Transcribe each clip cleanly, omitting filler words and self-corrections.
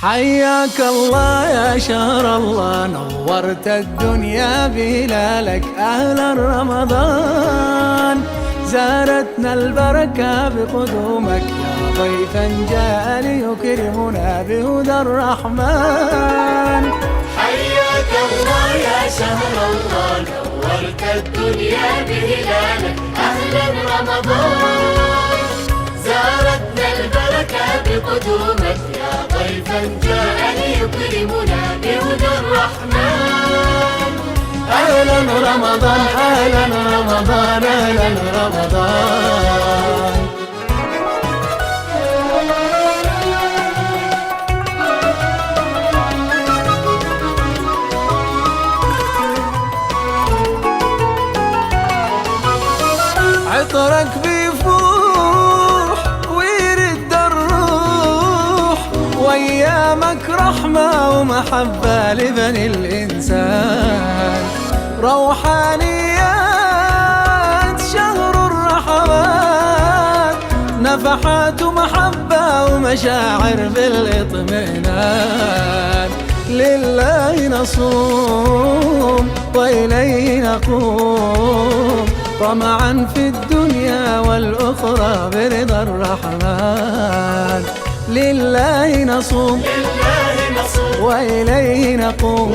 حياك الله يا شهر الله، نورت الدنيا بهلالك أهلا رمضان. زارتنا البركة بقدومك يا ضيفا جاء ليكرمنا بهدى الرحمن. حياك الله يا شهر الله، نورت الدنيا بهلالك أهلا رمضان. زارتنا البركة بقدومك يا ضيفا جاء ليكرمنا بهدى الرحمن. أهلا رمضان أهلا رمضان أهلا رمضان. عطرك بيفوح ويرد الروح، وأيامك رحمة ومحبة لبني الإنسان. روحانيات شهر الرحمات، نفحات ومحبة ومشاعر بالاطمئنان. لله نصوم وإليه نقوم، طمعا في الدنيا والأخرى برضا الرحمن. لله نصوم وإليه نقوم،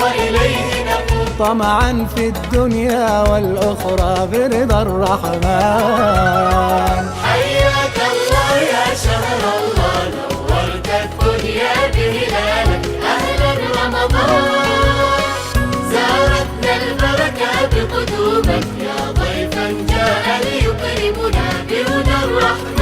طمعا في الدنيا والأخرى برضا الرحمن. حياك الله يا شهر الله، نورت الدنيا بهلالك أهلا رمضان. زارتنا البركة بقدومك يا ضيفا جاء ليكرمنا بهدى الرحمن.